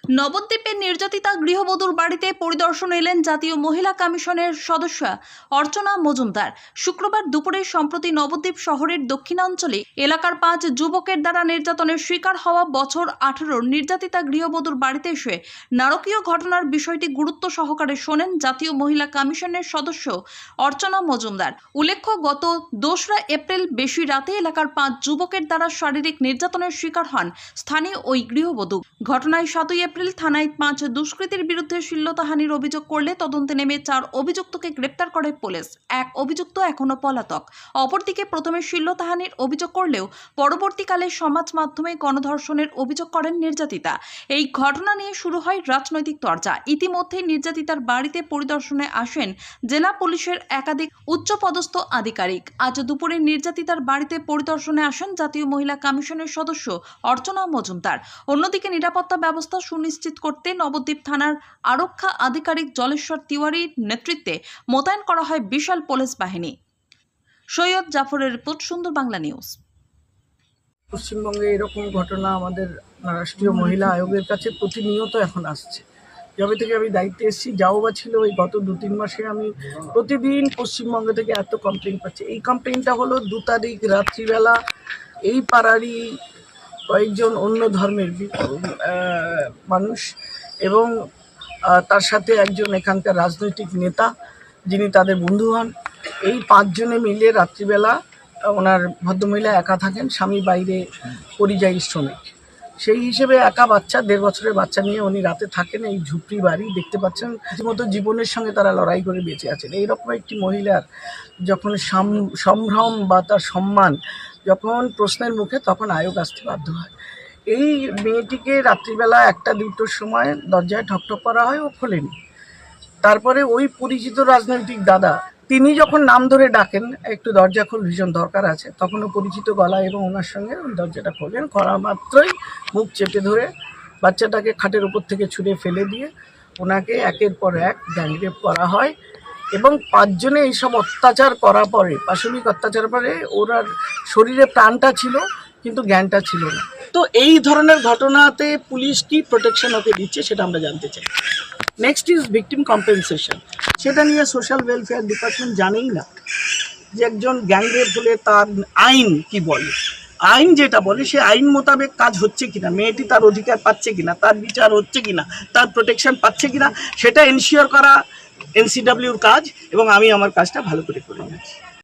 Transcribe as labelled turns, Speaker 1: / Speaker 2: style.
Speaker 1: নবদ্বীপে নির্যাতিতা গৃহবধূর বাড়িতে পরিদর্শনে এলেন জাতীয় মহিলা কমিশনের সদস্য অর্চনা মজুমদার। শুক্রবার দুপুরে সম্প্রতি নবদ্বীপ শহরের দক্ষিণাঞ্চলে এলাকার 5 যুবকের দ্বারা নির্যাতনের শিকার হওয়া বছর 18 নির্যাতিতা গৃহবধূর বাড়িতে এসে নারকীয় ঘটনার বিষয়টি গুরুত্ব সহকারে শোনেন জাতীয় মহিলা কমিশনের সদস্য অর্চনা মজুমদার। উল্লেখ্য, গত 2রা এপ্রিল বেশি রাতে এলাকার 5 যুবকের দ্বারা শারীরিক নির্যাতনের শিকার হন স্থানীয় ওই গৃহবধূ। ঘটনায় 7 এপ্রিল থানায় 5 দুষ্কৃতীর বিরুদ্ধে শ্লীলতাহানির অভিযোগ করলে তদন্তে নেমে 4 অভিযুক্তকে গ্রেপ্তার করে পুলিশ। এক অভিযুক্ত এখনো পলাতক। অপরদিকে প্রথমে শ্লীলতাহানির অভিযোগ করলেও পরবর্তীকালে সমাজ মাধ্যমে গণধর্ষণের অভিযোগ করেন নির্যাতিতা। এই ঘটনা নিয়ে শুরু হয় রাজনৈতিক চর্চা। ইতিমধ্যে নির্যাতিতার বাড়িতে পরিদর্শনে আসেন জেলা পুলিশের একাধিক উচ্চপদস্থ আধিকারিক। আজ দুপুরে নির্যাতিতার বাড়িতে পরিদর্শনে আসেন জাতীয় মহিলা কমিশনের সদস্য অর্চনা মজুমদার। অন্যদিকে নিরাপত্তা ব্যবস্থা সুনিশ্চিত করতে নবদ্বীপ থানার আরক্ষা আধিকারিক জলেশ্বর তিওয়ারির নেতৃত্বে মোতায়েন করা হয় বিশাল পুলিশ বাহিনী। সৈয়দ জাফরের রিপোর্ট, সুন্দর বাংলা নিউজ।
Speaker 2: পশ্চিমবঙ্গে এরকম ঘটনা আমাদের রাষ্ট্রীয় মহিলা আয়োগের কাছে প্রতিনিয়ত এখন আসছে। যবে থেকে আমি দায়িত্বে এসেছি, যাও বা ছিল এই গত 2-3 মাসে আমি প্রতিদিন পশ্চিমবঙ্গ থেকে এত কমপ্লেন পাচ্ছি। এই কমপ্লেনটা হলো 2 তারিখ রাত্রিবেলা এই পাড়ারই কয়েকজন অন্য ধর্মের মানুষ এবং তার সাথে একজন এখানকার রাজনৈতিক নেতা যিনি তাদের বন্ধু হন, এই 5 জনে মিলে রাত্রিবেলা ওনার ভদ্রমহিলা একা থাকেন, স্বামী বাইরে পরিযায়ী শ্রমিক, সেই হিসেবে একা বাচ্চা 1.5 বছরের বাচ্চা নিয়ে উনি রাতে থাকেন। এই ঝুপড়ি বাড়ি দেখতে পাচ্ছেন, রীতিমতো জীবনের সঙ্গে তারা লড়াই করে বেঁচে আছেন। এইরকম একটি মহিলার যখন সম্ভ্রম বা তার সম্মান যখন প্রশ্নের মুখে, তখন আয়োগ আসতে বাধ্য হয়। এই মেয়েটিকে রাত্রিবেলা 1টা-2টোর সময় দরজায় ঠকঠক করা হয়, ও খোলেনি। তারপরে ওই পরিচিত রাজনৈতিক দাদা তিনি যখন নাম ধরে ডাকেন, একটু দরজা খোল, ভীষণ দরকার আছে, তখনও পরিচিত গলা এবং ওনার সঙ্গে দরজাটা খোলেন। করা মাত্রই মুখ চেপে ধরে বাচ্চাটাকে খাটের উপর থেকে ছুঁড়ে ফেলে দিয়ে ওনাকে একের পর এক গ্যাংরেপ করা হয় এবং 5 জনে এইসব অত্যাচার করার পরে, পাশবিক অত্যাচার পরে, ওনার শরীরে প্রাণটা ছিল কিন্তু জ্ঞানটা ছিল না। তো এই ধরনের ঘটনাতে পুলিশ কি প্রোটেকশন ওকে দিচ্ছে সেটা আমরা জানতে চাই। Next is victim compensation. সেটা নিয়ে সোশ্যাল ওয়েলফেয়ার ডিপার্টমেন্ট জানেই না যে একজন গ্যাংরেপ হলে তার আইন কি বলে। আইন যেটা বলে সে আইন মোতাবেক কাজ হচ্ছে কিনা, মেয়েটি তার অধিকার পাচ্ছে কিনা, তার বিচার হচ্ছে কিনা, তার প্রোটেকশন পাচ্ছে কিনা, সেটা এনশিওর করা এনসিডব্লিউর কাজ এবং আমি আমার কাজটা ভালো করে যাচ্ছি।